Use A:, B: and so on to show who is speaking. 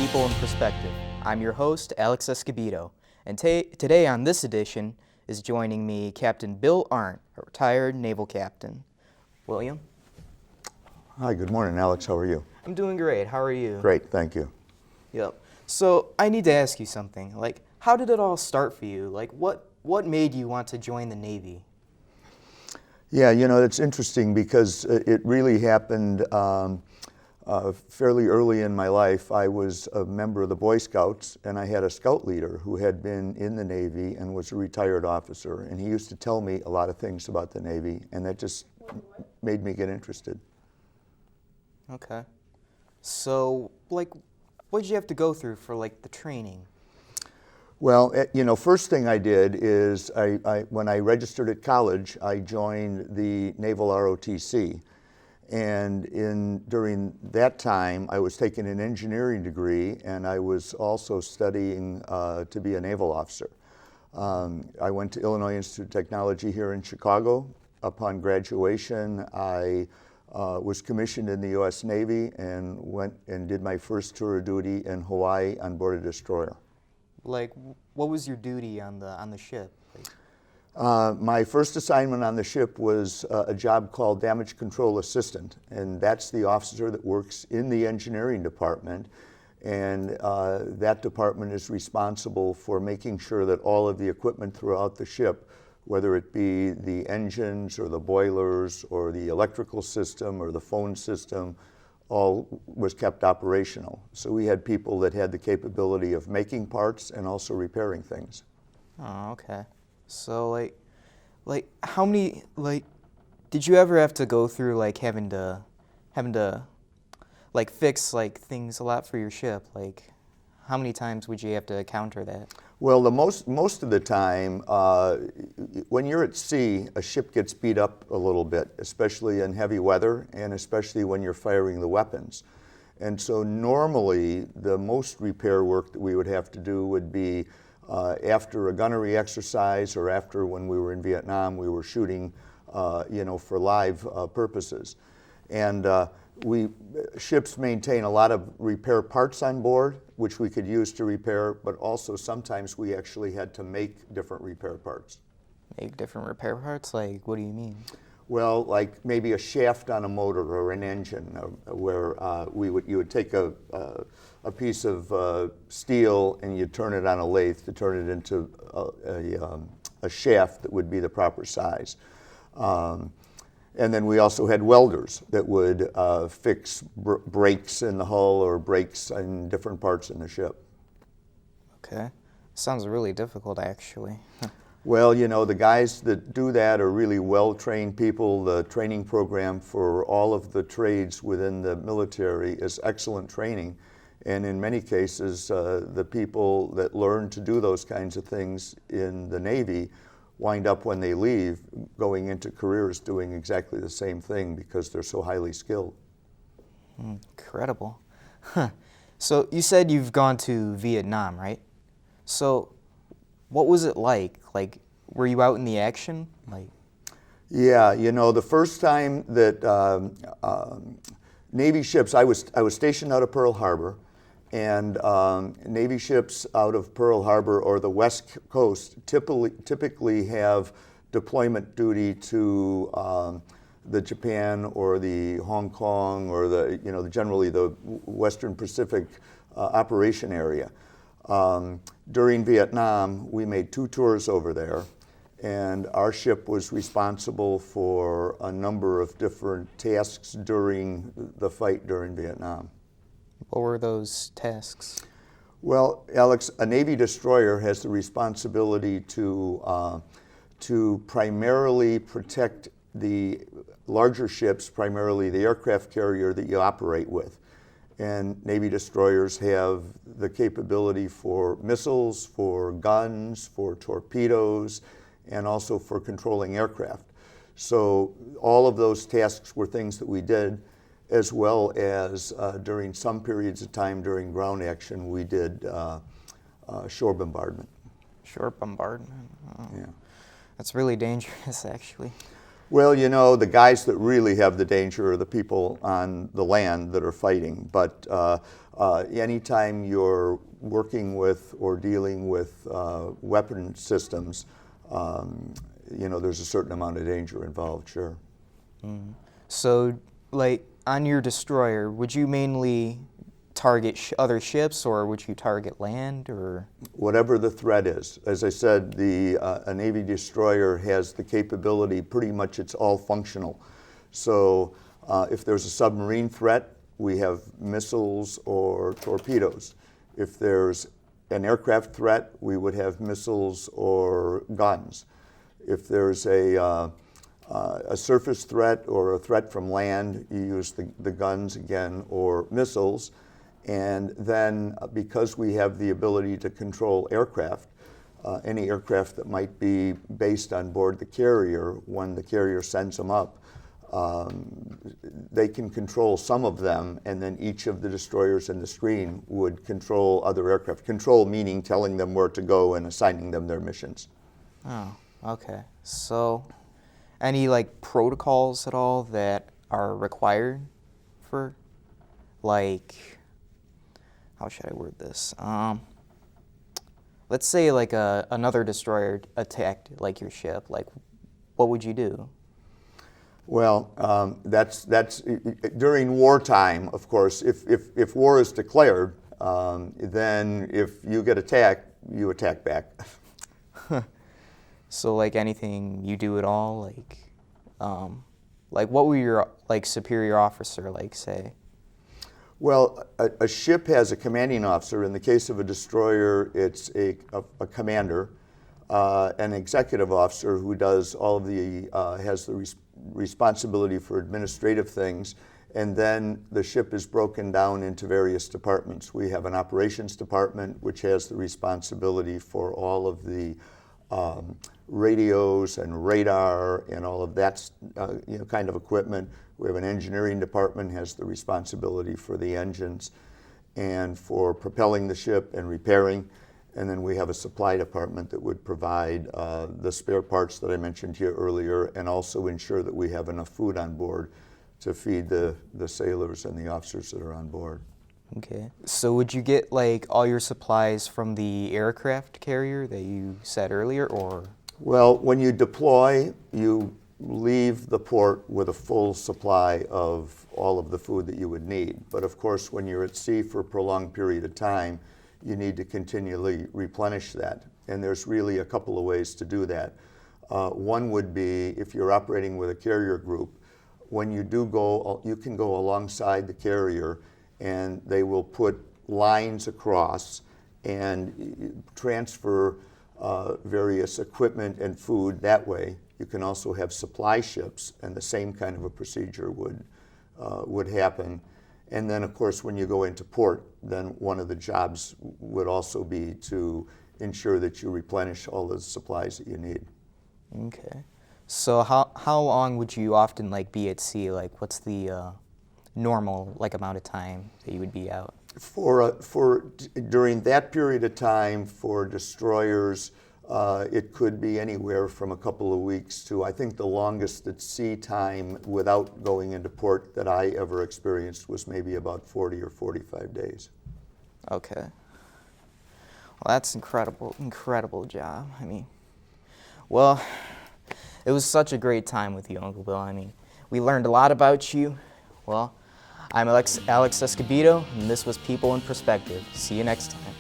A: People in Perspective. I'm your host, Alex Escobedo, and today on this edition is joining me Captain Bill Arndt, a retired naval captain. William?
B: Hi, good morning, Alex. How are you?
A: I'm doing great. How are you?
B: Great, thank you.
A: Yep. So I need to ask you something. How did it all start for you? What made you want to join the Navy?
B: Yeah, it's interesting because it really happened fairly early in my life. I was a member of the Boy Scouts, and I had a scout leader who had been in the Navy and was a retired officer, and he used to tell me a lot of things about the Navy, and that just made me get interested.
A: Okay. So, what did you have to go through for, the training?
B: Well, first thing I did is when I registered at college, I joined the Naval ROTC. And during that time, I was taking an engineering degree, and I was also studying to be a naval officer. I went to Illinois Institute of Technology here in Chicago. Upon graduation, I was commissioned in the U.S. Navy and went and did my first tour of duty in Hawaii on board a destroyer.
A: What was your duty on the ship?
B: My first assignment on the ship was a job called Damage Control Assistant, and that's the officer that works in the engineering department, and that department is responsible for making sure that all of the equipment throughout the ship, whether it be the engines or the boilers or the electrical system or the phone system, all was kept operational. So we had people that had the capability of making parts and also repairing things.
A: Oh, okay. So, how many, did you ever have to go through, having to, fix, things a lot for your ship? How many times would you have to counter that?
B: Well, most of the time, when you're at sea, a ship gets beat up a little bit, especially in heavy weather, and especially when you're firing the weapons. And so normally, the most repair work that we would have to do would be after a gunnery exercise, or after when we were in Vietnam, we were shooting, for live purposes. And ships maintain a lot of repair parts on board, which we could use to repair, but also sometimes we actually had to make different repair parts.
A: Make different repair parts? What do you mean?
B: Well, maybe a shaft on a motor or an engine, where you would take a piece of steel and you'd turn it on a lathe to turn it into a shaft that would be the proper size. And then we also had welders that would fix brakes in the hull or brakes in different parts in the ship.
A: Okay. Sounds really difficult, actually.
B: Well, the guys that do that are really well-trained people. The training program for all of the trades within the military is excellent training. And in many cases, the people that learn to do those kinds of things in the Navy wind up, when they leave, going into careers doing exactly the same thing because they're so highly skilled.
A: Incredible. Huh. So you said you've gone to Vietnam, right? So what was it like? Were you out in the action?
B: Yeah, the first time that Navy ships, I was stationed out of Pearl Harbor, and Navy ships out of Pearl Harbor or the West Coast typically have deployment duty to the Japan or the Hong Kong or generally the Western Pacific operation area. During Vietnam, we made 2 tours over there, and our ship was responsible for a number of different tasks during the fight during Vietnam.
A: What were those tasks?
B: Well, Alex, a Navy destroyer has the responsibility to primarily protect the larger ships, primarily the aircraft carrier that you operate with. And Navy destroyers have the capability for missiles, for guns, for torpedoes, and also for controlling aircraft. So all of those tasks were things that we did, as well as during some periods of time during ground action, we did shore bombardment.
A: Shore bombardment? Oh.
B: Yeah.
A: That's really dangerous, actually.
B: Well, you know, the guys that really have the danger are the people on the land that are fighting. But anytime you're working with or dealing with weapon systems, you know, there's a certain amount of danger involved, sure.
A: Mm. So, like, on your destroyer, would you mainly target other ships, or would you target land, or?
B: Whatever the threat is. As I said, a Navy destroyer has the capability, pretty much it's all functional. So if there's a submarine threat, we have missiles or torpedoes. If there's an aircraft threat, we would have missiles or guns. If there's a surface threat or a threat from land, you use the guns again or missiles. And then because we have the ability to control aircraft, any aircraft that might be based on board the carrier, when the carrier sends them up, they can control some of them, and then each of the destroyers in the screen would control other aircraft. Control meaning telling them where to go and assigning them their missions.
A: Oh, okay. So, any like protocols at all that are required for, like, how should I word this? Let's say like another destroyer attacked like your ship. Like, what would you do?
B: Well, that's during wartime, of course. If war is declared, then if you get attacked, you attack back.
A: So, like, anything you do at all, like what would your like superior officer like say?
B: Well, a ship has a commanding officer. In the case of a destroyer, it's a commander, an executive officer who does all of has the responsibility for administrative things, and then the ship is broken down into various departments. We have an operations department, which has the responsibility for all of the radios and radar and all of that kind of equipment. We have an engineering department, has the responsibility for the engines and for propelling the ship and repairing. And then we have a supply department that would provide the spare parts that I mentioned here earlier, and also ensure that we have enough food on board to feed the sailors and the officers that are on board.
A: Okay. So would you get like all your supplies from the aircraft carrier that you said earlier, or?
B: Well, when you deploy, you leave the port with a full supply of all of the food that you would need. But of course, when you're at sea for a prolonged period of time, you need to continually replenish that. And there's really a couple of ways to do that. One would be if you're operating with a carrier group, when you do go, you can go alongside the carrier and they will put lines across and transfer various equipment and food that way. You can also have supply ships, and the same kind of a procedure would happen. And then, of course, when you go into port, then one of the jobs would also be to ensure that you replenish all the supplies that you need.
A: Okay. So how long would you often like be at sea? Like, what's the normal like amount of time that you would be out?
B: During that period of time for destroyers, it could be anywhere from a couple of weeks to, I think the longest at sea time without going into port that I ever experienced was maybe about 40 or 45 days.
A: Okay. Well, that's incredible job. I mean, well, it was such a great time with you, Uncle Bill. I mean, we learned a lot about you. Well, I'm Alex Escobedo, and this was People in Perspective. See you next time.